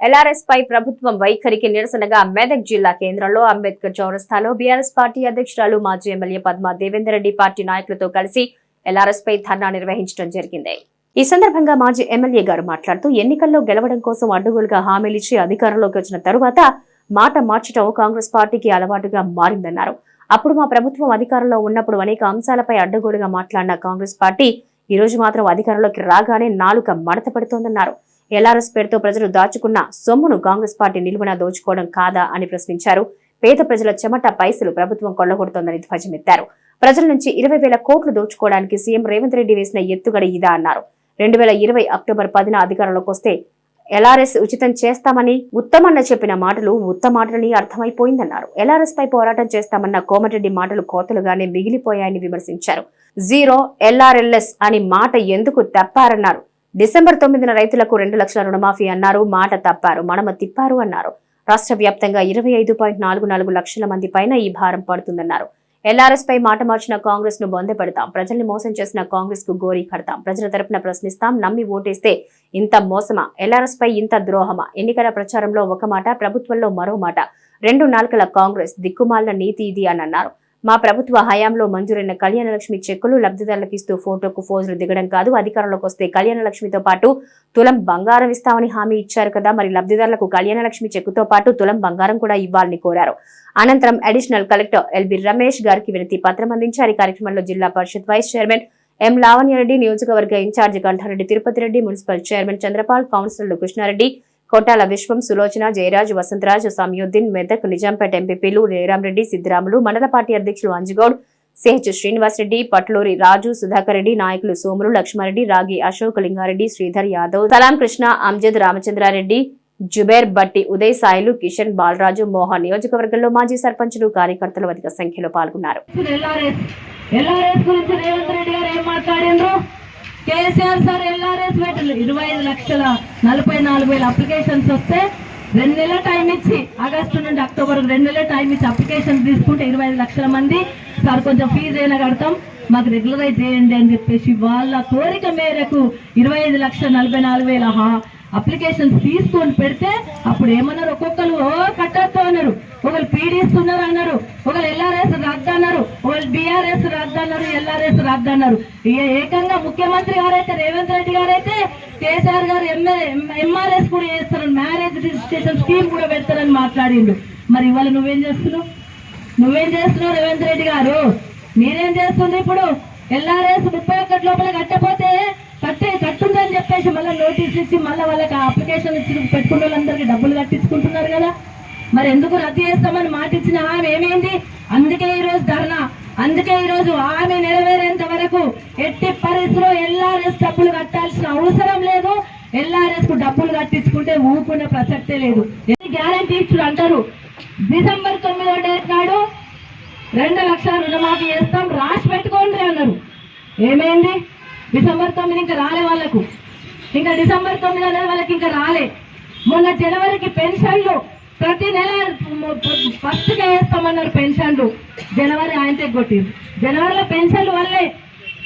LRS పై ప్రభుత్వం వైఖరికి నిరసనగా మెదక్ జిల్లా కేంద్రంలో అంబేద్కర్ చౌరస్తాలో బీఆర్ఎస్ పార్టీ అధ్యక్షురాలు మాజీ ఎమ్మెల్యే పద్మా దేవేందర్ రెడ్డి పార్టీ నాయకులతో కలిసి ఎల్ఆర్ఎస్ పై ధర్నా నిర్వహించడం జరిగింది. ఈ సందర్భంగా మాజీ ఎమ్మెల్యే గారు మాట్లాడుతూ ఎన్నికల్లో గెలవడం కోసం అడ్డగోలుగా హామీలిచ్చి అధికారంలోకి వచ్చిన తరువాత మాట మార్చడం కాంగ్రెస్ పార్టీకి అలవాటుగా మారిందన్నారు. అప్పుడు మా ప్రభుత్వం అధికారంలో ఉన్నప్పుడు అనేక అంశాలపై అడ్డగోలుగా మాట్లాడిన కాంగ్రెస్ పార్టీ ఈ రోజు మాత్రం అధికారంలోకి రాగానే నాలుక మడత పెడుతోందన్నారు. ఎల్ఆర్ఎస్ పేరుతో ప్రజలు దాచుకున్న సొమ్మును కాంగ్రెస్ పార్టీ నిలువున దోచుకోవడం కాదా అని ప్రశ్నించారు. పేద ప్రజల చెమట పైసలు ప్రభుత్వం కొల్లగొడుతోందని ధ్వజమెత్తారు. ప్రజల నుంచి 20,000 కోట్లు దోచుకోవడానికి సీఎం రేవంత్ రెడ్డి వేసిన ఎత్తుగడ ఇదా అన్నారు. 2020 అక్టోబర్ 10న అధికారంలోకి వస్తే ఎల్ఆర్ఎస్ ఉచితం చేస్తామని ఉత్తమన్న చెప్పిన మాటలు ఉత్తమాటలని అర్థమైపోయిందన్నారు. ఎల్ఆర్ఎస్ పై పోరాటం చేస్తామన్న కోమటిరెడ్డి మాటలు కోతలుగానే మిగిలిపోయాయని విమర్శించారు. జీరో ఎల్ఆర్ఎల్ఎస్ అని మాట ఎందుకు తప్పారన్నారు. డిసెంబర్ 9న రైతులకు 2 లక్షల రుణమాఫీ అన్నారు. మాట తప్పారు, మడమ తిప్పారు అన్నారు. రాష్ట్ర వ్యాప్తంగా 25.44 లక్షల మంది పైన ఈ భారం పడుతుందన్నారు. ఎల్ఆర్ఎస్ పై మాట మార్చిన కాంగ్రెస్ ను బొందపెడతాం, ప్రజల్ని మోసం చేసిన కాంగ్రెస్ కు గోరీ కడతాం, ప్రజల తరపున ప్రశ్నిస్తాం, నమ్మి ఓటేస్తే ఇంత మోసమా, ఎల్ఆర్ఎస్ పై ఇంత ద్రోహమా, ఎన్నికల ప్రచారంలో ఒక మాట, ప్రభుత్వంలో మరో మాట, 2 నాలుకల కాంగ్రెస్ దిక్కుమాలిన నీతి ఇది అని అన్నారు. మా ప్రభుత్వ హయాంలో మంజూరైన కళ్యాణ లక్ష్మి చెక్కులు లబ్ధిదారులకు ఇస్తూ ఫోటోకు ఫోజులు దిగడం కాదు. అధికారంలోకి వస్తే కళ్యాణ లక్ష్మితో పాటు తులం బంగారం ఇస్తామని హామీ ఇచ్చారు కదా, మరి లబ్ధిదారులకు కళ్యాణ లక్ష్మి చెక్కుతో పాటు తులం బంగారం కూడా ఇవ్వాలని కోరారు. అనంతరం అడిషనల్ కలెక్టర్ ఎల్బి రమేష్ గారికి వినతి పత్రం అందించారు. ఈ కార్యక్రమంలో Zilla Parishad vice chairman M Lavanya Reddy, నియోజకవర్గ in charge Kantha Reddy Tirupati Reddy, municipal chairman Chandrapal, కౌన్సిలర్లు కృష్ణారెడ్డి, కొట్టాల విశ్వం, సులోచన, జయరాజ్, వసంతరాజ్, సమయుద్దీన్, మెదక్ నిజాంపేట ఎంపీపీలు రేరాంరెడ్డి, సిద్దిరాములు, మండల పార్టీ అధ్యక్షులు అంజగౌడ్, సిహెచ్ శ్రీనివాసరెడ్డి, పట్లూరి రాజు, సుధాకర్ రెడ్డి, నాయకులు సోములు, లక్ష్మారెడ్డి, రాగి అశోక్, లింగారెడ్డి, శ్రీధర్ యాదవ్, సలాం కృష్ణ, అంజద్, రామచంద్రారెడ్డి, జుబేర్, బట్టి, ఉదయ్, సాయిలు, కిషన్, బాలరాజు, మోహన్. నియోజకవర్గంలో మాజీ సర్పంచులు, కార్యకర్తలు అధిక సంఖ్యలో పాల్గొన్నారు. కేసీఆర్ సార్ ఎల్ఆర్ఎస్ 25,44,000 అప్లికేషన్స్ వస్తే 2 నెలల టైం ఇచ్చి, ఆగస్టు నుండి అక్టోబర్ 2 నెలల టైం ఇచ్చి అప్లికేషన్ తీసుకుంటే 25 లక్షల మంది సార్ కొంచెం ఫీజు అయినా కడతాం, మాకు రెగ్యులరైజ్ చేయండి అని చెప్పేసి వాళ్ళ కోరిక మేరకు 25,44,000 అప్లికేషన్స్ తీసుకొని పెడితే అప్పుడు ఏమన్నారు, ఒక్కొక్కరు కట్టొద్దు అన్నారు, ఒకళ్ళు పీడిస్తున్నారు అన్నారు, ఒకళ్ళు ఎల్ఆర్ఎస్ రద్దు అన్నారు, ఒకళ్ళు బీఆర్ఎస్ రద్దు అన్నారు, ఎల్ఆర్ఎస్ రద్దు అన్నారు. ఏకంగా ముఖ్యమంత్రి గారైతే రేవంత్ రెడ్డి గారైతే కేసీఆర్ గారు ఎంఆర్ఎస్ కూడా చేస్తారు, మ్యారేజ్ రిజిస్ట్రేషన్ స్కీమ్ కూడా పెడతారని మాట్లాడిండు. మరి ఇవాళ నువ్వేం చేస్తున్నావు రేవంత్ రెడ్డి గారు? మీరేం చేస్తుంది ఇప్పుడు? ఎల్ఆర్ఎస్ 31 లోపల కట్టపోతే కట్టుందని చెప్పేసి మళ్ళీ నోటీస్ ఇచ్చి మళ్ళీ వాళ్ళకి అప్లికేషన్ ఇచ్చి పెట్టుకున్న వాళ్ళందరికీ డబ్బులు కట్టించుకుంటున్నారు కదా. మరి ఎందుకు రద్దు చేస్తామని మాట ఇచ్చిన ఆమె ఏమైంది? అందుకే ఈరోజు ధర్నా, అందుకే ఈరోజు ఆమె నెరవేరేంత వరకు ఎట్టి పరిస్థితిలో ఎల్ఆర్ఎస్ డబ్బులు కట్టాల్సిన అవసరం లేదు. ఎల్ఆర్ఎస్ కు డబ్బులు కట్టించుకుంటే ఊరుకునే ప్రసక్తే లేదు. గ్యారంటీ ఇచ్చుడు అంటారు. డిసెంబర్ 9వ డేట్ నాడు 2 లక్షల రుణమాఫీ చేస్తాం, రాసి పెట్టుకోండి అన్నారు. ఏమైంది? డిసెంబర్ 9 ఇంకా రాలే వాళ్ళకు, ఇంకా డిసెంబర్ 9 అనేది వాళ్ళకి ఇంకా రాలే. మొన్న జనవరికి పెన్షన్లు ప్రతి నెల ఫస్ట్గా వేస్తామన్నారు పెన్షన్లు. జనవరి ఆయన తెగొట్టింది. జనవరిలో పెన్షన్లు వల్లే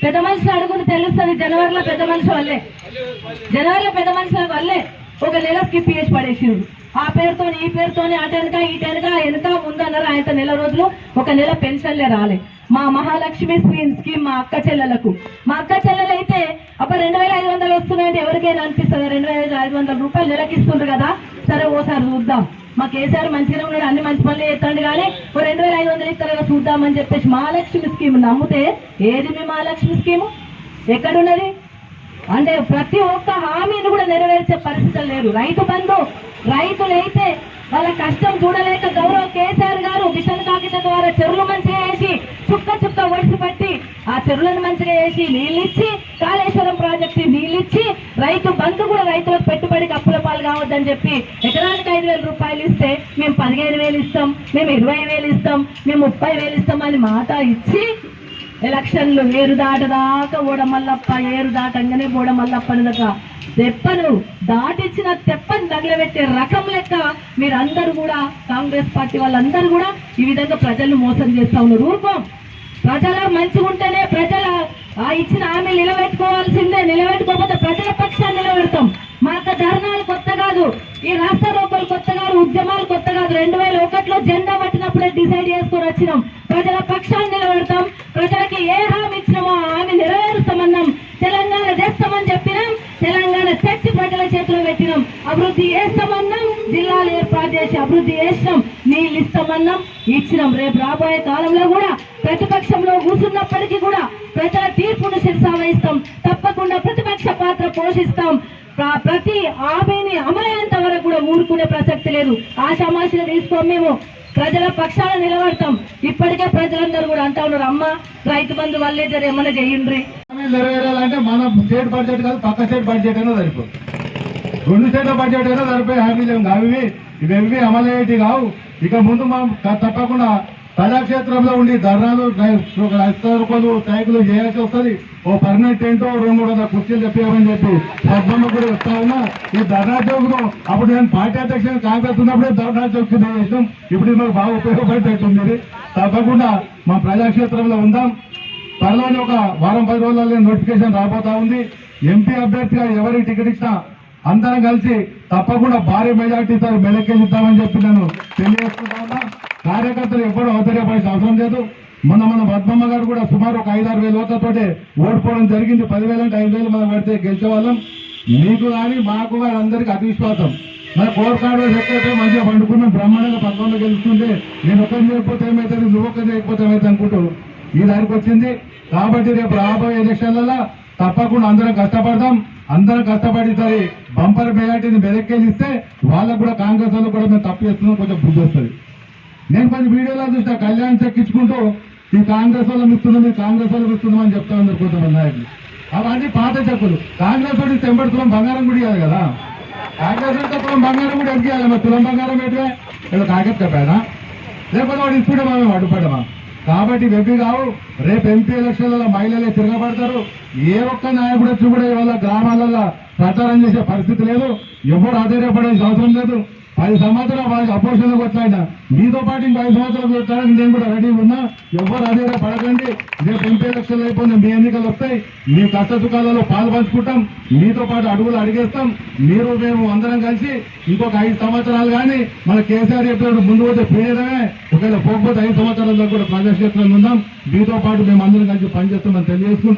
పెద్ద మనుషులు అడుగుని తెలుస్తుంది. జనవరిలో పెద్ద మనుషుల వల్లే ఒక నెల స్కిప్ చేసి పడేసిండు. ఆ పేరుతో ఈ పేరుతోని అటెనక ఇటెనక వెనక ముందన్నారు. ఆయన నెల రోజులు ఒక నెల పెన్షన్లే రాలే. మా మహాలక్ష్మి స్కీమ్ మా అక్క చెల్లెలకు అయితే అప్పుడు 2,500 వస్తున్నాయంటే ఎవరికైనా అనిపిస్తుంది 2,500 రూపాయలు నెలకి ఇస్తుండ్రు కదా, సరే ఓసారి చూద్దాం, మా కేసీఆర్ మంచిగా ఉన్నాడు, అన్ని మంచి పనులు చేస్తాడు కానీ 2,500 ఇస్తారు కదా చూద్దామని చెప్పేసి మహాలక్ష్మి స్కీమ్ నమ్మితే ఏది మీ మహాలక్ష్మి స్కీము ఎక్కడున్నది? అంటే ప్రతి ఒక్క హామీని కూడా నెరవేర్చే పరిస్థితులు లేరు. రైతు బంధు, రైతులైతే వాళ్ళ కష్టం చూడలేక గౌరవ కేసీఆర్ గారు మిషన్ కాకిత ద్వారా చెరువులు మంచిగా వేసి చుక్క ఒడిసిపట్టి ఆ చెరువులను మంచిగా వేసి నీళ్ళిచ్చి, కాళేశ్వరం ప్రాజెక్టు నీళ్ళిచ్చి, రైతు బంధు కూడా రైతులకు పెట్టుబడికి అప్పుల పాలు కావద్దని చెప్పి ఎకరానికి 5,000 రూపాయలు ఇస్తే మేము 15,000 ఇస్తాం, మేము 20,000 ఇస్తాం, మేము 30,000 ఇస్తాం అని మాట ఇచ్చి ఎలక్షన్లు ఏరు దాటదాకా ఓడమల్లప్ప, ఏరు దాటంగానే ఓడమల్లప్ప దాకా తెప్పను దాటిచ్చిన తెప్పని తగలబెట్టే రకం లెక్క మీరందరూ కూడా కాంగ్రెస్ పార్టీ వాళ్ళందరూ కూడా ఈ విధంగా ప్రజలను మోసం చేస్తా ఉన్నారు. ఊరుకోం. ప్రజల మంచిగా ఉంటేనే ప్రజల ఇచ్చిన హామీలు నిలబెట్టుకోవాల్సిందే. నిలబెట్టుకోకపోతే ప్రజల పక్షాన్ని నిలబెడతాం. మాకు ధర్నాలు కొత్త కాదు, ఈ రాష్ట్ర రోకలు కొత్త కాదు, ఉద్యమాలు కొత్త కాదు. 2001లో జెండా పట్టినప్పుడే డిసైడ్ చేసుకొని వచ్చినాం. ప్రజల పక్షాన్ని నిలబెడతాం, ప్రజలకి ఏ హామీ ఇచ్చినామో ఆ హామీ నెరవేరుస్తామన్నాం. తెలంగాణ తెస్తామని చెప్పినాం, తెలంగాణ తెచ్చి ప్రజల చేతిలో పెట్టినాం. అభివృద్ధి చేస్తామన్నాం, జిల్లాలు ఏర్పాటు చేసి అభివృద్ధి చేసినాం. నీళ్ళు ఇస్తామన్నాం, ఇచ్చినాం. రేపు రాబోయే కాలంలో కూడా ప్రతిపక్షంలో కూర్చున్నప్పటికీ కూడా ప్రజల తీర్పును శిరసావహిస్తాం. తప్పకుండా ప్రతిపక్ష పాత్ర పోషిస్తాం. ప్రతి హామీని అమలయ్యేంత వరకు కూడా ఊరుకునే ప్రసక్తి లేదు. ఆషామాషిగా తీసుకోం, మేము ప్రజల పక్షాన నిలబడతాం. ఇప్పటికే ప్రజలందరూ కూడా అంటా ఉన్నారు, అమ్మ రైతు బంధు వల్లే జర ఏమన్నా చేయండి. నెరవేరాలంటే మన స్టేట్ బడ్జెట్ కాదు, పక్క స్టేట్ బడ్జెట్ అయినా సరిపోతుంది. 2 స్టేట్ల బడ్జెట్ అయినా సరిపోయి హామీలు ఏం కావు. ఇవేవి అమలయ్యేటి కావు. ఇక ముందు మనం తప్పకుండా ప్రజాక్షేత్రంలో ఉండి ధర్నాలు, రూపాయలు సైకిల్ చేయాల్సి వస్తుంది. ఓ పర్మనెంట్ ఏంటో 200-300 కుర్చీలు చెప్పామని చెప్పి పద్మమ్మ కూడా చెప్తా ఉన్నా. ఈ ధర్నా చౌక్ అప్పుడు నేను పార్టీ అధ్యక్షుడు కాంగ్రెస్ ఉన్నప్పుడే ధర్నా చౌక్ చేసాం. ఇప్పుడు మాకు బాగా ఉపయోగపడేటుంది. తప్పకుండా మా ప్రజాక్షేత్రంలో ఉందాం. త్వరలోనే ఒక వారం 10 రోజుల్లో నోటిఫికేషన్ రాబోతా ఉంది. ఎంపీ అభ్యర్థిగా ఎవరికి టికెట్ ఇచ్చినా అందరం కలిసి తప్పకుండా భారీ మెజార్టీతో మెలకెళ్తామని చెప్పి నేను తెలియజేసుకుంటా ఉన్నా. కార్యకర్తలు ఎప్పుడూ ఔదర్యపడాల్సిన అవసరం లేదు. మన పద్మమ్మ గారు కూడా సుమారు ఒక 5-6 వేల ఓట్లతోటి ఓడిపోవడం జరిగింది. 10,000 అంటే 5,000 మనం పడితే గెలిచేవాళ్ళం. మీకు కానీ మాకు కానీ అందరికీ అతి విశ్వాసం. మన కోర్ కార్డు ఎక్కడైతే మంచిగా పండుకున్నాం, బ్రహ్మాండంగా పద్మమ్మ గెలుస్తుంటే నేను ఒక్కరిని చేయకపోతే ఏమవుతుంది, నువ్వు ఒక్కరిని చేయకపోతే ఏమైతే అనుకుంటూ ఈ దానికి వచ్చింది. కాబట్టి రేపు రాబోయే ఎలక్షన్లలో తప్పకుండా అందరం కష్టపడదాం. అందరం కష్టపడి సరే బంపర్ మెజార్టీని మెదక్కేసిస్తే వాళ్ళకు కూడా కాంగ్రెస్ వాళ్ళకు కూడా మేము తప్పు చేస్తున్నాం, కొంచెం బుద్ధి వస్తుంది. నేను కొంచెం వీడియోలో చూస్తా, కళ్యాణ్ చెక్కించుకుంటూ ఈ కాంగ్రెస్ వాళ్ళని ఇస్తున్నాం, ఈ కాంగ్రెస్ వాళ్ళకి ఇస్తున్నాం అని చెప్తా ఉన్నారు కొంతమంది నాయకులు. అవన్నీ పాత చెప్పులు. కాంగ్రెస్ వాడి తెంబడి తులం బంగారం కూడా ఇవ్వాలి కదా. కాంగ్రెస్ వాడితే తులం బంగారం కూడా ఎదిగేయాలి. మరి తులం బంగారం ఏంటివే ఏదో కాంగ్రెస్ చెప్పానా, లేకపోతే వాడు ఇప్పుడే మేము అడ్డుపడమా. కాబట్టి వెబ్బి కావు. రేపు ఎంపీ ఎలక్షన్లలో మహిళలే తిరగబడతారు. ఏ ఒక్క నాయకుడు వచ్చి కూడా ఇవాళ గ్రామాలలో ప్రచారం చేసే పరిస్థితి లేదు. ఎవరు ఆశ్చర్యపడాల్సిన అవసరం లేదు. 10 సంవత్సరాలు వాళ్ళకి అపోజిషన్ కొట్లాడినా మీతో పాటు ఇంకో 5 సంవత్సరాలు కొట్టడానికి నేను కూడా రెడీ ఉన్నా. ఎవరు ఆశ్చర్యపడకండి. రేపు ఎంపీ ఎలక్షన్లు అయిపోయిన మీ ఎన్నికలు వస్తాయి. మీ కష్ట సుఖాలలో పాలు పంచుకుంటాం, మీతో పాటు అడుగులు అడిగేస్తాం. మీరు మేము అందరం కలిసి ఇంకొక 5 సంవత్సరాలు కానీ మన కేసీఆర్ చెప్పినప్పుడు ముందు పోతే ప్రియమే, ఒకవేళ పోకపోతే 5 సంవత్సరాల్లో కూడా ప్రజాక్షేత్రంలో ఉందాం. మీతో పాటు మేము అందరం కలిసి పనిచేస్తామని తెలియజేసుకుంటూ